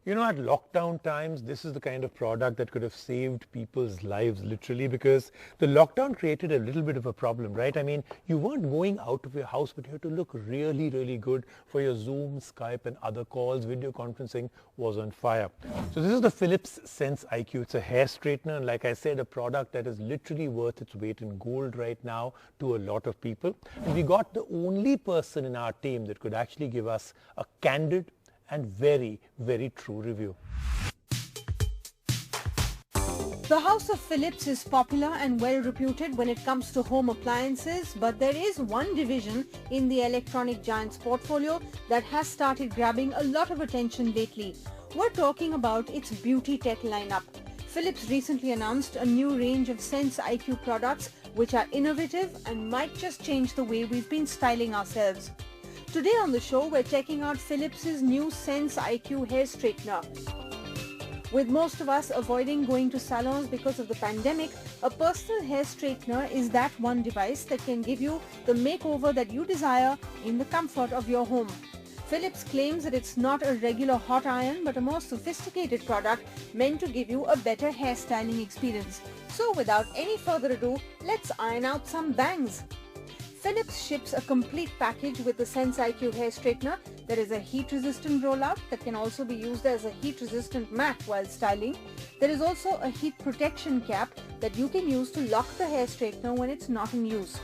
You know, at lockdown times, this is the kind of product that could have saved people's lives literally, because the lockdown created a little bit of a problem, right? I mean, you weren't going out of your house, but you had to look really, really good for your Zoom, Skype and other calls. Video conferencing was on fire. So this is the Philips SenseIQ. It's a hair straightener, and like I said, a product that is literally worth its weight in gold right now to a lot of people. And we got the only person in our team that could actually give us a candid and very, very true review. The House of Philips is popular and well reputed when it comes to home appliances, but there is one division in the electronic giant's portfolio that has started grabbing a lot of attention lately. We're talking about its beauty tech lineup. Philips recently announced a new range of SenseIQ products which are innovative and might just change the way we've been styling ourselves. Today on the show, we're checking out Philips' new SenseIQ hair straightener. With most of us avoiding going to salons because of the pandemic, a personal hair straightener is that one device that can give you the makeover that you desire in the comfort of your home. Philips claims that it's not a regular hot iron but a more sophisticated product meant to give you a better hair styling experience. So without any further ado, let's iron out some bangs. Philips ships a complete package with the SenseIQ hair straightener. There is a heat-resistant rollout that can also be used as a heat-resistant mat while styling. There is also a heat protection cap that you can use to lock the hair straightener when it's not in use.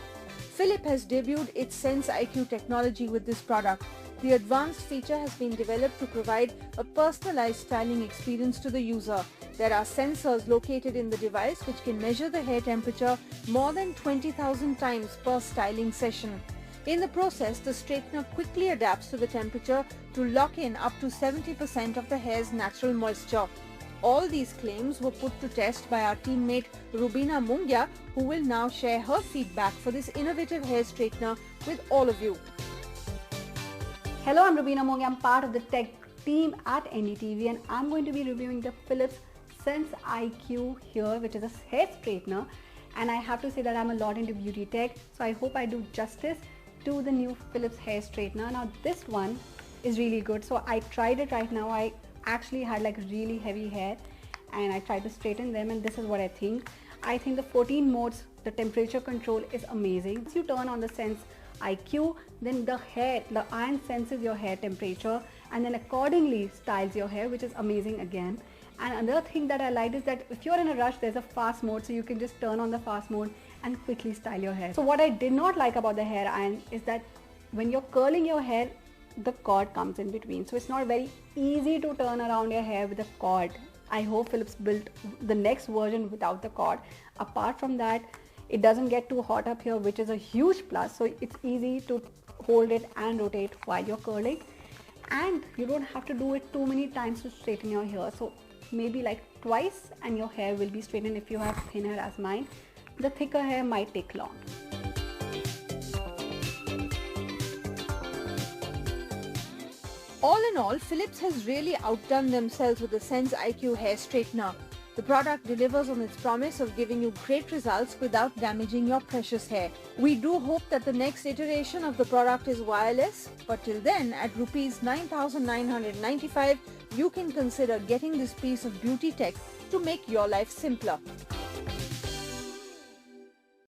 Philips has debuted its SenseIQ technology with this product. The advanced feature has been developed to provide a personalized styling experience to the user. There are sensors located in the device which can measure the hair temperature more than 20,000 times per styling session. In the process, the straightener quickly adapts to the temperature to lock in up to 70% of the hair's natural moisture. All these claims were put to test by our teammate Rubina Mungia, who will now share her feedback for this innovative hair straightener with all of you. Hello, I'm Rubina Mungia. I'm part of the tech team at NDTV and I'm going to be reviewing the Philips SenseIQ here, which is a hair straightener, and I have to say that I'm a lot into beauty tech, so I hope I do justice to the new Philips hair straightener. Now this one is really good, so I tried it right now. I actually had like really heavy hair and I tried to straighten them, and this is what I think. I think the 14 modes, the temperature control is amazing. Once you turn on the SenseIQ, then the iron senses your hair temperature and then accordingly styles your hair, which is amazing again. And another thing that I liked is that if you're in a rush, there's a fast mode, so you can just turn on the fast mode and quickly style your hair. So what I did not like about the hair iron is that when you're curling your hair, the cord comes in between, so it's not very easy to turn around your hair with a cord. I hope Philips built the next version without the cord. Apart from that, it doesn't get too hot up here, which is a huge plus, so it's easy to hold it and rotate while you're curling, and you don't have to do it too many times to straighten your hair. So maybe like twice and your hair will be straightened if you have thin hair as mine. The thicker hair might take long. All in all, Philips has really outdone themselves with the SenseIQ hair straightener. The product delivers on its promise of giving you great results without damaging your precious hair. We do hope that the next iteration of the product is wireless, but till then, at Rs 9,995, you can consider getting this piece of beauty tech to make your life simpler.